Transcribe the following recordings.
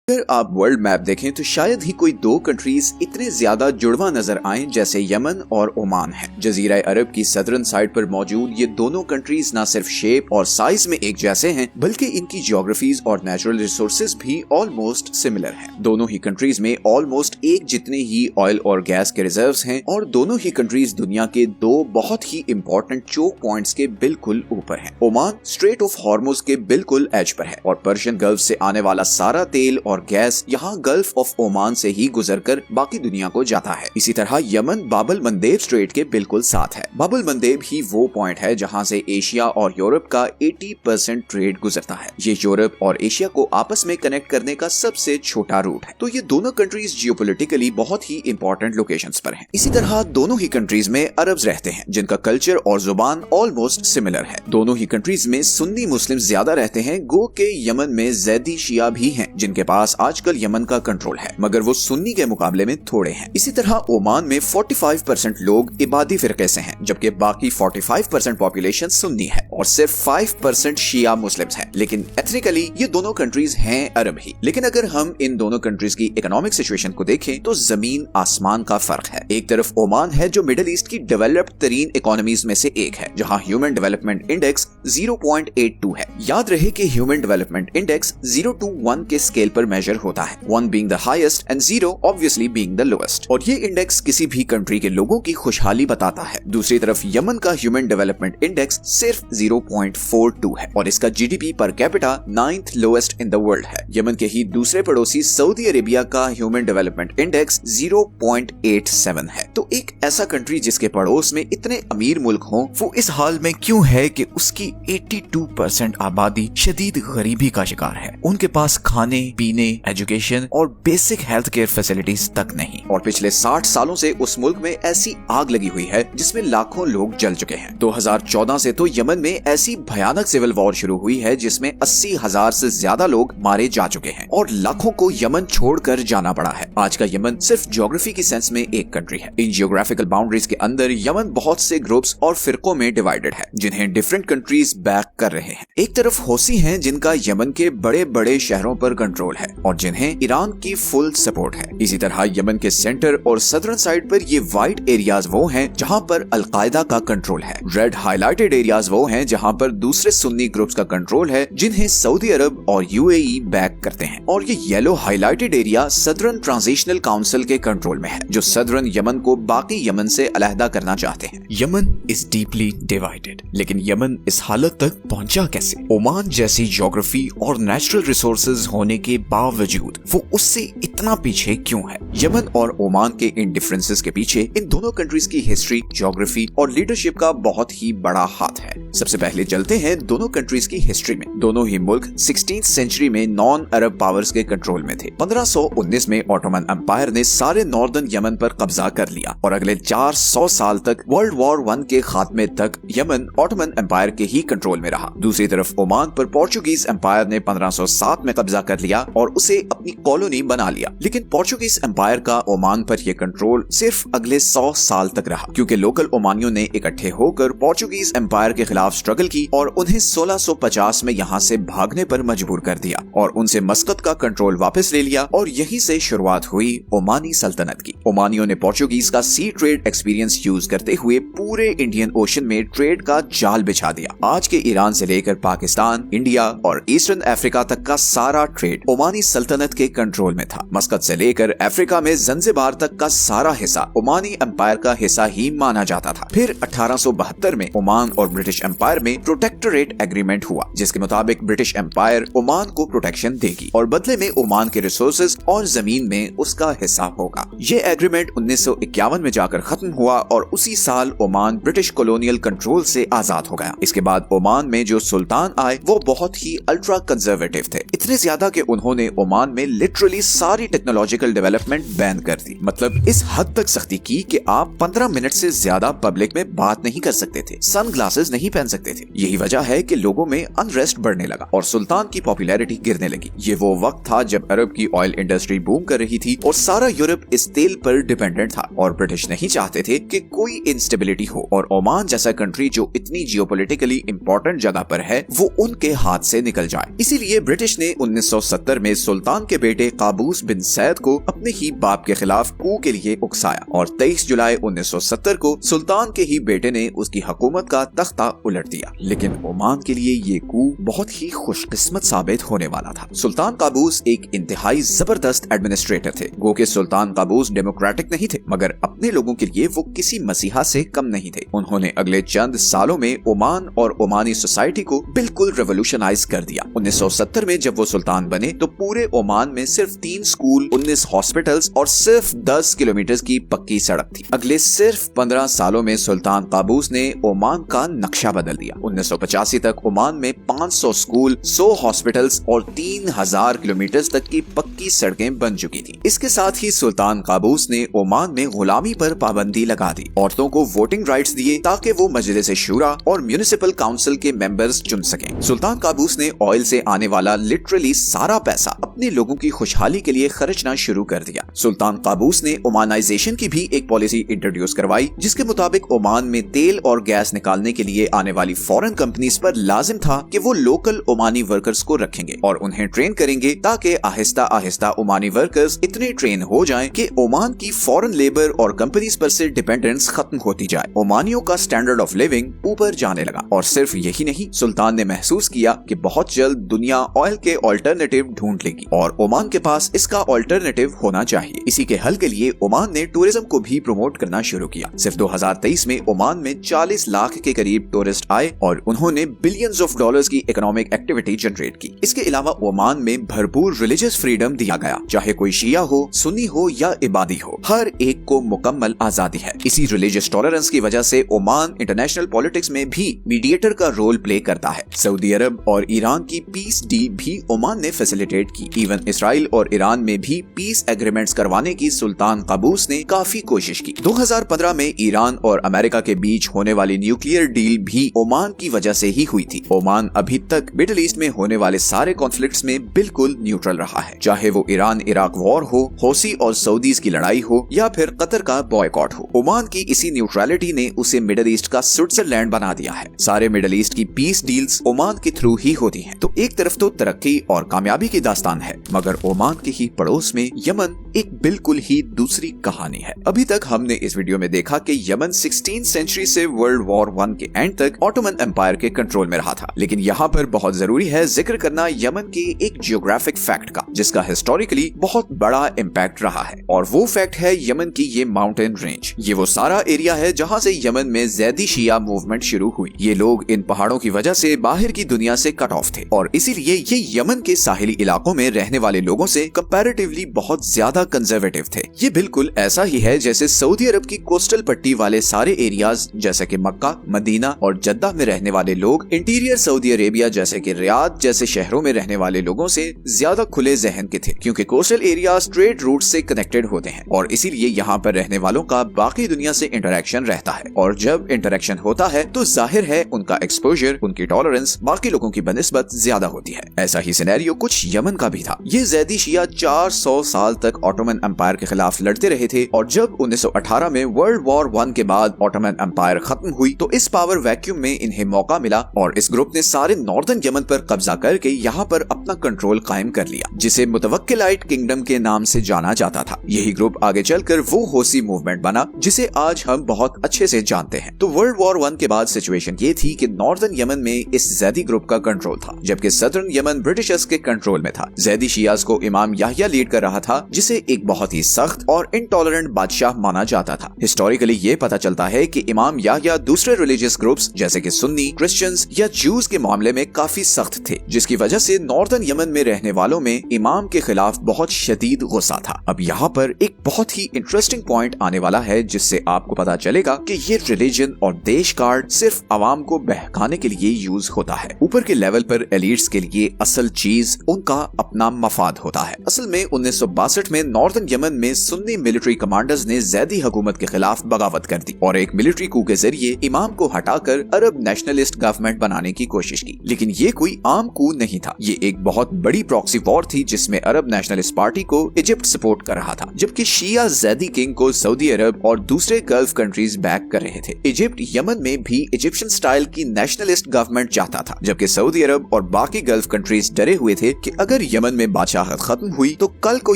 अगर आप world map देखें तो शायद ही कोई दो कंट्रीज इतने ज्यादा जुड़वा नजर आएं जैसे यमन और ओमान है। जजीरा अरब की सदर्न साइड पर मौजूद ये दोनों कंट्रीज न सिर्फ शेप और साइज में एक जैसे हैं बल्कि इनकी जियोग्राफीज और नेचुरल रिसोर्सेज भी ऑलमोस्ट सिमिलर हैं। दोनों ही कंट्रीज में ऑलमोस्ट एक जितने ही ऑयल और गैस के रिजर्व्स हैं और दोनों ही कंट्रीज दुनिया के दो बहुत ही इंपॉर्टेंट चोक पॉइंट्स के बिल्कुल ऊपर हैं। ओमान स्ट्रेट ऑफ हॉर्मुज के बिल्कुल एज पर है और पर्शियन गल्फ से आने वाला सारा तेल और गैस यहाँ गल्फ ऑफ ओमान से ही गुजरकर बाकी दुनिया को जाता है। इसी तरह यमन बाबल मंदेब स्ट्रेट के बिल्कुल साथ है। बाबल मंदेब ही वो पॉइंट है जहाँ से एशिया और यूरोप का 80% ट्रेड गुजरता है। ये यूरोप और एशिया को आपस में कनेक्ट करने का सबसे छोटा रूट है। तो ये दोनों कंट्रीज जियोपॉलिटिकली बहुत ही इंपॉर्टेंट लोकेशंस पर हैं। इसी तरह दोनों ही कंट्रीज में अरब्स रहते हैं जिनका कल्चर और जुबान ऑलमोस्ट सिमिलर है। दोनों ही कंट्रीज में सुन्नी मुस्लिम ज्यादा रहते हैं, गो के यमन में जैदी शिया भी हैं जिनके पास आजकल यमन का कंट्रोल है, मगर वो सुन्नी के मुकाबले में थोड़े हैं। इसी तरह ओमान में 45% लोग इबादी फिरके से हैं, जबकि बाकी 45% पॉपुलेशन सुन्नी है और सिर्फ 5% शिया मुस्लिम्स हैं। लेकिन एथनिकली ये दोनों कंट्रीज हैं अरब ही। लेकिन अगर हम इन दोनों कंट्रीज की इकोनॉमिक सिचुएशन को देखें तो जमीन आसमान का फर्क है। एक तरफ ओमान है जो मिडिल ईस्ट की डेवलप्ड तरीन इकोनॉमीज में से एक है, जहाँ ह्यूमन डेवलपमेंट इंडेक्स 0.82 है। याद रहे कि ह्यूमन डेवलपमेंट इंडेक्स 0 to 1 के स्केल पर मेजर होता है, 1 being the highest and 0 obviously being the lowest। और ये इंडेक्स किसी भी कंट्री के लोगों की खुशहाली बताता है। दूसरी तरफ यमन का ह्यूमन डेवलपमेंट इंडेक्स सिर्फ 0.42 है और इसका GDP per capita 9th lowest in the world है। यमन के ही दूसरे पड़ोसी सऊदी अरेबिया का ह्यूमन डेवलपमेंट इंडेक्स 0.87 है। तो एक ऐसा कंट्री जिसके पड़ोस में इतने अमीर मुल्क हों, वो इस हाल में क्यों है कि उसकी 82% आबादी शदीद गरीबी का शिकार है। उनके पास खाने पीने, एजुकेशन और बेसिक हेल्थ केयर फैसिलिटीज तक नहीं। और पिछले 60 सालों से उस मुल्क में ऐसी आग लगी हुई है जिसमें लाखों लोग जल चुके हैं। 2014 से तो यमन में ऐसी भयानक सिविल वॉर शुरू हुई है जिसमें 80,000 से ज्यादा लोग मारे जा चुके हैं और लाखों को यमन छोड़कर जाना पड़ा है। आज का यमन सिर्फ ज्योग्राफी की सेंस में एक कंट्री है। इन जियोग्राफिकल बाउंड्रीज के अंदर यमन बहुत से ग्रुप्स और फिरकों में डिवाइडेड है जिन्हें डिफरेंट कंट्रीज बैक कर रहे हैं। एक तरफ हौसी हैं जिनका यमन के बड़े बड़े शहरों पर कंट्रोल है और जिन्हें ईरान की फुल सपोर्ट है। इसी तरह यमन के सेंटर और सदर्न साइड पर ये वाइट एरियाज वो हैं जहां पर अलकायदा का कंट्रोल है। रेड हाईलाइटेड एरियाज वो हैं जहां पर दूसरे सुन्नी ग्रुप्स का कंट्रोल है जिन्हें सऊदी अरब और यूएई बैक करते हैं। और ये yellow highlighted area southern transitional council के कंट्रोल में है जो सदर्न यमन को बाकी यमन से अलहदा करना चाहते हैं। यमन इज डीपली डिवाइडेड, लेकिन यमन इस हालत तक पहुंचा कैसे? ओमान जैसी ज्योग्राफी और नेचुरल रिसोर्सेज होने के बावजूद वो उससे इतना पीछे क्यों है? यमन और ओमान के इन डिफरेंसेस के पीछे इन दोनों कंट्रीज की हिस्ट्री, ज्योग्राफी और लीडरशिप का बहुत ही बड़ा हाथ है। सबसे पहले चलते हैं दोनों कंट्रीज की हिस्ट्री में। दोनों ही मुल्क 16th सेंचुरी में नॉन अरब पावर्स के कंट्रोल में थे। 1519 में ऑटोमन एम्पायर ने सारे नॉर्दर्न यमन पर कब्जा कर लिया और अगले 400 साल तक वर्ल्ड वॉर 1 के खात्मे तक यमन ऑटोमन एम्पायर के ही कंट्रोल में रहा। दूसरी तरफ ओमान पर पोर्चुगीज एम्पायर ने 1507 में कब्जा कर लिया और उसे अपनी कॉलोनी बना लिया। लेकिन पोर्चुगीज एम्पायर का ओमान पर यह कंट्रोल सिर्फ अगले 100 साल तक रहा क्योंकि लोकल ओमानियों ने इकट्ठे होकर पोर्चुगीज एम्पायर के खिलाफ स्ट्रगल की और उन्हें 1650 में यहाँ से भागने पर मजबूर कर दिया और उनसे मस्कत का कंट्रोल वापस ले लिया और यहीं से शुरुआत हुई ओमानी सल्तनत की। ओमानियों ने पोर्चुगीज का सी ट्रेड एक्सपीरियंस यूज करते हुए पूरे इंडियन ओशन में ट्रेड का जाल बिछा दिया। आज के ईरान से लेकर पाकिस्तान, इंडिया और ईस्टर्न अफ्रीका तक का सारा ट्रेड ओमानी सल्तनत के कंट्रोल में था। मस्कत से लेकर अफ्रीका में जंजीबार तक का सारा हिस्सा ओमानी एम्पायर का हिस्सा ही माना जाता था। फिर 1872 में ओमान और ब्रिटिश एम्पायर में प्रोटेक्टोरेट एग्रीमेंट हुआ जिसके मुताबिक ब्रिटिश एम्पायर ओमान को प्रोटेक्शन देगी और बदले में ओमान के रिसोर्सेज और जमीन में उसका हिस्सा होगा। ये एग्रीमेंट 1951 में जाकर खत्म हुआ और उसी साल ओमान ब्रिटिश कॉलोनियल कंट्रोल से आजाद हो गया। इसके बाद ओमान में जो सुल्तान आए वो बहुत ही अल्ट्रा कंजर्वेटिव थे, इतने ज्यादा कि उन्होंने ओमान में लिटरली सारी टेक्नोलॉजिकल डेवलपमेंट बैन कर दी। मतलब इस हद तक सख्ती की कि आप 15 मिनट से ज्यादा पब्लिक में बात नहीं कर सकते थे, सन ग्लासेस नहीं पहन सकते थे। यही वजह है कि लोगों में अनरेस्ट बढ़ने लगा और सुल्तान की पॉपुलैरिटी गिरने लगी। ये वो वक्त था जब अरब की ऑयल इंडस्ट्री बूम कर रही थी और सारा यूरोप इस तेल पर डिपेंडेंट था और ब्रिटिश नहीं चाहते थे कि कोई इंस्टेबिलिटी हो और ओमान जैसा कंट्री जो इतनी जियोपॉलिटिकली इंपॉर्टेंट जगह पर है वो उनके हाथ से निकल जाए। इसीलिए ब्रिटिश ने 1970 में सुल्तान के बेटे काबूस बिन सैद को अपने ही बाप के खिलाफ कू के लिए उकसाया और 23 जुलाई 1970 को सुल्तान के ही बेटे ने उसकी हुकूमत का तख्ता उलट दिया। लेकिन ओमान के लिए ये कू बहुत ही खुशकिस्मत साबित होने वाला था। सुल्तान काबूस एक इंतहाई जबरदस्त एडमिनिस्ट्रेटर थे। गो के सुल्तान काबूस डेमोक्रेटिक नहीं थे मगर अपने लोगों के लिए वो किसी मसीहा से कम नहीं थे। उन्होंने अगले चंद सालों में ओमान और ओमानी सोसाइटी को बिल्कुल रेवोल्यूशनाइज कर दिया। 1970 में जब वो सुल्तान बने तो पूरे ओमान में सिर्फ 3 स्कूल, 19 हॉस्पिटल्स और सिर्फ 10 किलोमीटर की पक्की सड़क थी। अगले सिर्फ 15 सालों में सुल्तान काबूस ने ओमान का नक्शा बदल दिया। 1985 तक ओमान में 500 स्कूल, 100 हॉस्पिटल्स और 3000 किलोमीटर तक की पक्की सड़कें बन चुकी थी। इसके साथ ही सुल्तान काबूस ने ओमान में गुलामी पर पाबंदी लगा दी, औरतों को वोटिंग राइट्स दिए ताकि वो मजलिस शूरा और म्युनिसिपल काउंसिल के मेंबर्स चुन सकें। सुल्तान काबूस ने ऑयल से आने वाला लिटरली सारा पैसा अपने लोगों की खुशहाली के लिए खर्चना शुरू कर दिया। सुल्तान काबूस ने ओमानाइजेशन की भी एक पॉलिसी इंट्रोड्यूस करवाई जिसके मुताबिक ओमान में तेल और गैस निकालने के लिए आने वाली फॉरेन कंपनीज पर लाजिम था कि वो लोकल ओमानी वर्कर्स को रखेंगे और उन्हें ट्रेन करेंगे ताकि आहिस्ता आहिस्ता ओमानी वर्कर्स इतने ट्रेन हो जाएं कि ओमान की फॉरेन लेबर और कंपनीज पर से डिपेंडेंस खत्म होती जाए। ओमानियों का स्टैंडर्ड ऑफ लिविंग ऊपर जाने लगा और सिर्फ यही नहीं, सुल्तान ने महसूस किया कि बहुत जल्द दुनिया ऑयल के ऑल्टरनेटिव ढूंढ लेगी और ओमान के पास इसका ऑल्टरनेटिव होना चाहिए। इसी के हल के लिए ओमान ने टूरिज्म को भी प्रमोट करना शुरू किया। सिर्फ 2023 में ओमान में 40 लाख के करीब टूरिस्ट आए और उन्होंने बिलियंस ऑफ डॉलर्स की इकोनॉमिक एक्टिविटी जनरेट की। इसके अलावा ओमान में भरपूर रिलीजियस फ्रीडम दिया गया, चाहे कोई शिया हो, सुन्नी हो या इबादी हो, हर एक को मुकम्मल आजादी है। इसी रिलीजियस टॉलरेंस की वजह से ओमान इंटरनेशनल पॉलिटिक्स में भी मीडिएटर का रोल प्ले करता है। सऊदी अरब और ईरान की पीस डील भी ओमान ने फैसिलिटेट की। इवन इसराइल और ईरान में भी पीस एग्रीमेंट्स करवाने की सुल्तान काबूस ने काफी कोशिश की। 2015 में ईरान और अमेरिका के बीच होने वाली न्यूक्लियर डील भी ओमान की वजह से ही हुई थी। ओमान अभी तक मिडिल ईस्ट में होने वाले सारे कॉन्फ्लिक्ट्स में बिल्कुल न्यूट्रल रहा है, चाहे वो ईरान इराक वॉर हो, हौसी और सऊदीज की लड़ाई हो या फिर कतर का बॉयकॉट हो। ओमान की इसी न्यूट्रलिटी ने उसे मिडिल ईस्ट का स्विट्जरलैंड बना दिया है। सारे मिडिल ईस्ट की पीस डील्स ओमान के थ्रू ही होती हैं। तो एक तरफ तो तरक्की और कामयाबी की दास्तान है मगर ओमान के ही पड़ोस में यमन एक बिल्कुल ही दूसरी कहानी है। अभी तक हमने इस वीडियो में देखा कि यमन 16th सेंचुरी से वर्ल्ड वॉर 1 के एंड तक ऑटोमन एम्पायर के कंट्रोल में रहा था। लेकिन यहाँ पर बहुत जरूरी है जिक्र करना यमन के एक जियोग्राफिक फैक्ट का जिसका हिस्टोरिकली बहुत बड़ा इम्पैक्ट रहा है और वो फैक्ट है यमन की ये माउंटेन रेंज। ये वो सारा एरिया है जहाँ से यमन में ज़ैदी शिया मूवमेंट शुरू हुई। ये लोग इन पहाड़ों की वजह से बाहर की दुनिया से कट ऑफ थे और इसीलिए ये यमन के साहिली इलाकों में रहने वाले लोगों से कंपैरेटिवली बहुत ज्यादा कंजर्वेटिव थे। ये बिल्कुल ऐसा ही है जैसे सऊदी अरब की कोस्टल पट्टी वाले सारे एरियाज जैसे कि मक्का, मदीना और जद्दा में रहने वाले लोग इंटीरियर सऊदी अरेबिया जैसे कि रियाद जैसे शहरों में रहने वाले लोगों से ज्यादा खुले जहन के थे क्योंकि कोस्टल एरियाज ट्रेड रूट से कनेक्टेड होते हैं और इसीलिए यहाँ पर रहने वालों का बाकी दुनिया से इंटरेक्शन रहता है और जब इंटरेक्शन होता है तो जाहिर है उनका एक्सपोजर, उनकी टॉलरेंस बाकी लोगों की बनिस्बत ज्यादा होती है। ऐसा ही सिनेरियो कुछ यमन का भी था। ये ज़ैदी शिया 400 साल तक ऑटोमन एम्पायर के खिलाफ लड़ते रहे थे और जब 1918 में वर्ल्ड वॉर 1 के बाद ऑटोमन एम्पायर खत्म हुई तो इस पावर वैक्यूम में इन्हें मौका मिला और इस ग्रुप ने सारे नॉर्दर्न यमन पर कब्जा करके यहाँ पर अपना कंट्रोल कायम कर लिया जिसे मुतवक्किलाइट किंगडम के नाम से जाना जाता था। यही ग्रुप आगे चलकर वो हौसी मूवमेंट बना जिसे आज हम बहुत अच्छे से जानते हैं। तो वर्ल्ड वॉर 1 के बाद सिचुएशन ये थी कि नॉर्दर्न यमन में इस ज़ैदी ग्रुप का कंट्रोल था जबकि सदर्न यमन ब्रिटिशर्स के कंट्रोल में था। ज़ैदी शियाज को इमाम याह्या लीड कर रहा था जिसे एक बहुत ही सख्त और इनटॉलरेंट बादशाह माना जाता था। हिस्टोरिकली ये पता चलता है कि इमाम याह्या दूसरे रिलीजियस ग्रुप्स जैसे कि सुन्नी, क्रिश्चियंस या जूस के मामले में काफी सख्त थे जिसकी वजह से नॉर्दर्न यमन में रहने वालों में इमाम के खिलाफ बहुत शदीद गुस्सा था। अब यहाँ पर एक बहुत ही इंटरेस्टिंग पॉइंट आने वाला है जिससे आपको पता चलेगा कि ये रिलीजन और देश कार्ड सिर्फ आवाम को बहकाने के लिए यूज होता है। ऊपर के लेवल पर एलीट्स के लिए असल चीज उनका अपना अपना मफाद होता है। असल में 1962 में नॉर्दर्न यमन में सुन्नी मिलिट्री कमांडर्स ने ज़ैदी हुकूमत के खिलाफ बगावत कर दी और एक मिलिट्री कू के जरिए इमाम को हटाकर अरब नेशनलिस्ट गवर्नमेंट बनाने की कोशिश की। लेकिन ये कोई आम कू नहीं था, ये एक बहुत बड़ी प्रॉक्सी वॉर थी जिसमें अरब नेशनलिस्ट पार्टी को इजिप्ट सपोर्ट कर रहा था, जबकि शिया ज़ैदी किंग को सऊदी अरब और दूसरे गल्फ कंट्रीज बैक कर रहे थे। इजिप्ट यमन में भी इजिप्शियन स्टाइल की नेशनलिस्ट गवर्नमेंट चाहता था, जबकि सऊदी अरब और बाकी गल्फ कंट्रीज डरे हुए थे कि अगर यमन में बादशाहत खत्म हुई तो कल को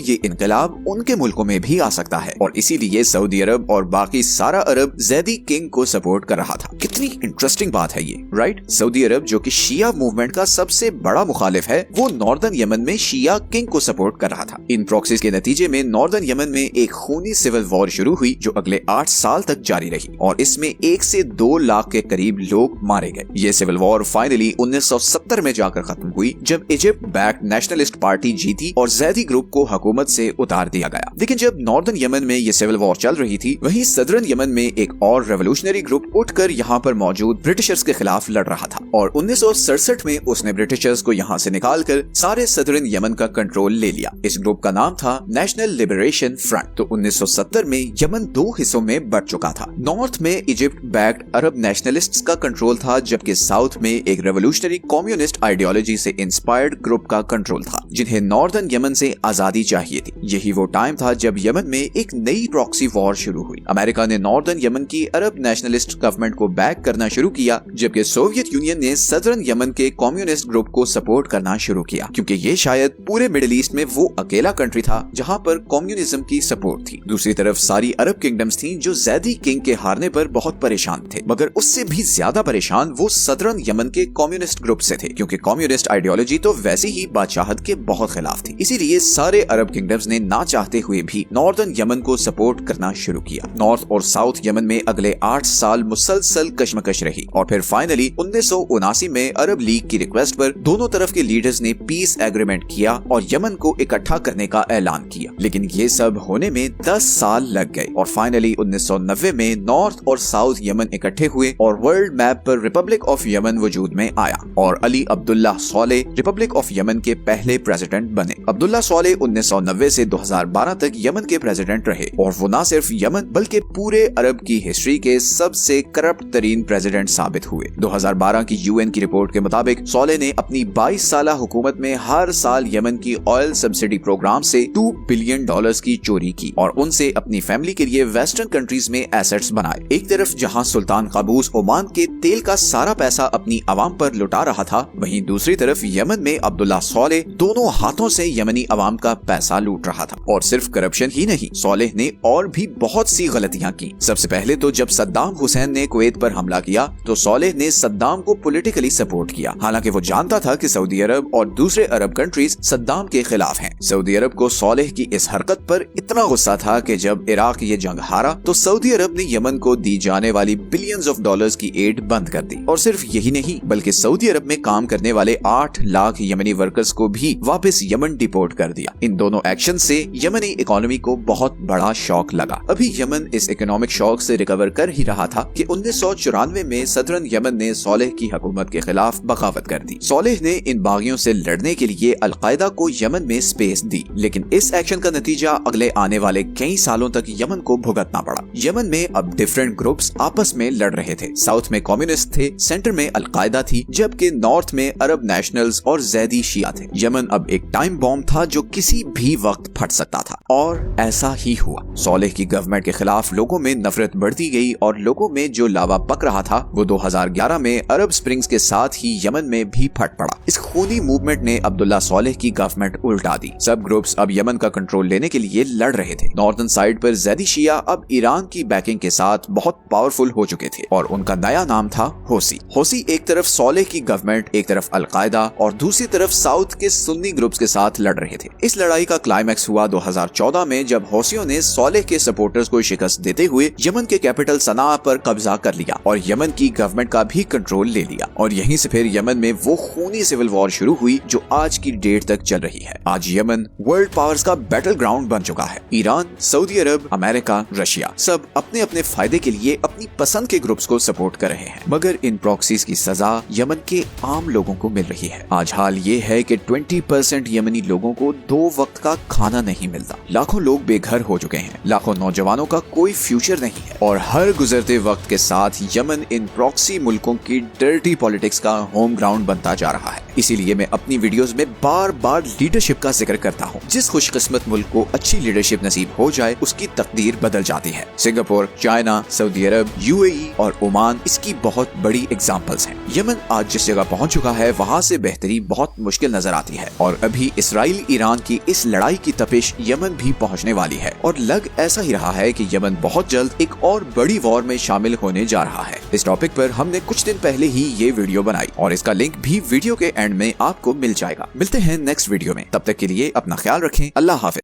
ये इनकलाब उनके मुल्कों में भी आ सकता है, और इसीलिए सऊदी अरब और बाकी सारा अरब ज़ैदी किंग को सपोर्ट कर रहा था। कितनी इंटरेस्टिंग बात है ये, राइट? सऊदी अरब जो कि शिया मूवमेंट का सबसे बड़ा मुखालिफ है, वो नॉर्दर्न यमन में शिया किंग को सपोर्ट कर रहा था। इन प्रॉक्सीज के नतीजे में नॉर्दर्न यमन में एक खूनी सिविल वॉर शुरू हुई जो अगले 8 साल तक जारी रही और इसमें 1 से 2 लाख के करीब लोग मारे गए। ये सिविल वॉर फाइनली 1970 में जाकर खत्म हुई जब इजिप्ट बैक्ड नेशनलिस्ट पार्टी जीती और ज़ैदी ग्रुप को हुकूमत से उतार दिया गया। लेकिन जब नॉर्दर्न यमन में ये सिविल वॉर चल रही थी, वहीं सदर्न यमन में एक और रेवोल्यूशनरी ग्रुप उठकर यहाँ पर मौजूद ब्रिटिशर्स के खिलाफ लड़ रहा था और 1967 में उसने ब्रिटिशर्स को यहाँ से निकालकर सारे सदर्न यमन का कंट्रोल ले लिया। इस ग्रुप का नाम था नेशनल लिबरेशन फ्रंट। तो 1970 में यमन 2 हिस्सों में बंट चुका था। नॉर्थ में इजिप्ट बैक्ड अरब नेशनलिस्ट्स का कंट्रोल था, जबकि साउथ में एक रेवोल्यूशनरी कम्युनिस्ट आइडियोलॉजी से इंस्पायर्ड ग्रुप का कंट्रोल था, जिन्हें नॉर्दर्न यमन से आजादी चाहिए थी। यही वो टाइम था जब यमन में एक नई प्रॉक्सी वॉर शुरू हुई। अमेरिका ने नॉर्दर्न यमन की अरब नेशनलिस्ट गवर्नमेंट को बैक करना शुरू किया, जबकि सोवियत यूनियन ने सदर्न यमन के कम्युनिस्ट ग्रुप को सपोर्ट करना शुरू किया, क्योंकि ये शायद पूरे मिडिल ईस्ट में वो अकेला कंट्री था जहां पर कम्युनिज्म की सपोर्ट थी। दूसरी तरफ सारी अरब किंगडम्स थी जो ज़ैदी किंग के हारने पर बहुत परेशान थे, मगर उससे भी ज्यादा परेशान वो सदर्न यमन के कम्युनिस्ट ग्रुप से थे, क्योंकि कम्युनिस्ट आइडियोलॉजी तो वैसे ही बादशाहत के बहुत खिलाफ थी। इसीलिए सारे अरब किंगडम्स ने ना चाहते हुए भी नॉर्दर्न यमन को सपोर्ट करना शुरू किया। नॉर्थ और साउथ यमन में अगले 8 साल मुसलसल कशमकश रही और फिर फाइनली 1979 में अरब लीग की रिक्वेस्ट पर दोनों तरफ के लीडर्स ने पीस एग्रीमेंट किया और यमन को इकट्ठा करने का ऐलान किया। लेकिन ये सब होने में 10 साल लग गए और फाइनली 1990 में नॉर्थ और साउथ यमन इकट्ठे हुए और वर्ल्ड मैप पर रिपब्लिक ऑफ यमन वजूद में आया और Ali Abdullah Saleh Republic of Yemen के पहले प्रेसिडेंट बने। अब्दुल्ला सॉलेह 1990 से 2012 तक यमन के प्रेसिडेंट रहे और वो न सिर्फ यमन बल्कि पूरे अरब की हिस्ट्री के सबसे करप्ट तरीन प्रेसिडेंट साबित हुए। 2012 की यूएन की रिपोर्ट के मुताबिक सॉलेह ने अपनी 22 साला हुकूमत में हर साल यमन की ऑयल सब्सिडी प्रोग्राम से $2 बिलियन की चोरी की और उनसे अपनी फैमिली के लिए वेस्टर्न कंट्रीज में एसेट्स बनाए। एक तरफ जहां सुल्तान काबूस ओमान के तेल का सारा पैसा अपनी आवाम पर लुटा रहा था, वहीं दूसरी तरफ यमन में अब्दुल्ला सॉलेह दोनों हाथों से यमनी आवाम का पैसा लूट रहा था। और सिर्फ करप्शन ही नहीं, सॉलेह ने और भी बहुत सी गलतियां की। सबसे पहले तो जब सद्दाम हुसैन ने कुवैत पर हमला किया तो सॉलेह ने सद्दाम को पॉलिटिकली सपोर्ट किया, हालांकि वो जानता था कि सऊदी अरब और दूसरे अरब कंट्रीज सद्दाम के खिलाफ हैं। सऊदी अरब को सॉलेह की इस हरकत पर इतना गुस्सा था कि जब इराक ये जंग हारा तो सऊदी अरब ने यमन को दी जाने वाली बिलियंस ऑफ डॉलर्स की एड बंद कर दी। और सिर्फ यही नहीं, बल्कि सऊदी अरब में काम करने वाले 8 लाख यमनी वर्कर्स को भी वापस यमन डिपोर्ट कर दिया। इन दोनों एक्शन से यमनी इकोनॉमी को बहुत बड़ा शॉक लगा। अभी यमन इस इकोनॉमिक शॉक से रिकवर कर ही रहा था कि 1994 में सदर्न यमन ने सॉलेह की हुकूमत के खिलाफ बगावत कर दी। सॉलेह ने इन बागियों से लड़ने के लिए अलकायदा को यमन में स्पेस दी, लेकिन इस एक्शन का नतीजा अगले आने वाले कई सालों तक यमन को भुगतना पड़ा। यमन में अब डिफरेंट ग्रुप्स आपस में लड़ रहे थे। साउथ में कम्युनिस्ट थे, सेंटर में अलकायदा थी, जबकि नॉर्थ में अरब नेशनल्स और ज़ैदी शिया थे। यमन अब एक टाइम बॉम्ब था जो किसी भी वक्त फट सकता था और ऐसा ही हुआ। सॉलेह की गवर्नमेंट के खिलाफ लोगों में नफरत बढ़ती गई और लोगों में जो लावा पक रहा था वो 2011 में अरब स्प्रिंग्स के साथ ही यमन में भी फट पड़ा। इस खूनी मूवमेंट ने अब्दुल्ला सॉलेह की गवर्नमेंट उल्टा दी। सब ग्रुप्स अब यमन का कंट्रोल लेने के लिए लड़ रहे थे। नॉर्दर्न साइड पर ज़ैदी शिया अब ईरान की बैकिंग के साथ बहुत पावरफुल हो चुके थे और उनका नया नाम था होसी। होसी एक तरफ सॉलेह की गवर्नमेंट, एक तरफ अलकायदा और दूसरी तरफ साउथ के सुन्नी ग्रुप्स के साथ लड़ रहे थे। इस लड़ाई का क्लाइमैक्स हुआ 2014 में जब होसियों ने सॉलेह के सपोर्टर्स को शिकस्त देते हुए यमन के कैपिटल सना पर कब्जा कर लिया और यमन की गवर्नमेंट का भी कंट्रोल ले लिया। और यहीं से फिर यमन में वो खूनी सिविल वॉर शुरू हुई जो आज की डेट तक चल रही है। आज यमन वर्ल्ड पावर्स का बैटल ग्राउंड बन चुका है। ईरान, सऊदी अरब, अमेरिका, रशिया सब अपने अपने फायदे के लिए अपनी पसंद के ग्रुप्स को सपोर्ट कर रहे हैं, मगर इन प्रॉक्सीज की सजा यमन के आम लोगों को मिल रही है। आज हाल ये है कि 20 90% यमनी लोगों को 2 वक्त का खाना नहीं मिलता। लाखों लोग बेघर हो चुके हैं, लाखों नौजवानों का कोई फ्यूचर नहीं है और हर गुजरते वक्त के साथ यमन इन प्रॉक्सी मुल्कों की डर्टी पॉलिटिक्स का होम ग्राउंड बनता जा रहा है। इसीलिए मैं अपनी वीडियोस में बार बार लीडरशिप का जिक्र करता हूँ। जिस खुशकिस्मत मुल्क को अच्छी लीडरशिप नसीब हो जाए उसकी तकदीर बदल जाती है। सिंगापुर, चाइना, सऊदी अरब, यूएई और ओमान इसकी बहुत बड़ी एग्जांपल्स हैं। यमन आज जिस जगह पहुंच चुका है वहां से बेहतरी बहुत मुश्किल नजर आती है और अभी इसराइल ईरान की इस लड़ाई की तपिश यमन भी पहुंचने वाली है और लग ऐसा ही रहा है कि यमन बहुत जल्द एक और बड़ी वॉर में शामिल होने जा रहा है। इस टॉपिक पर हमने कुछ दिन पहले ही ये वीडियो बनाई और इसका लिंक भी वीडियो के एंड में आपको मिल जाएगा। मिलते हैं नेक्स्ट वीडियो में, तब तक के लिए अपना ख्याल रखें। अल्लाह हाफिज।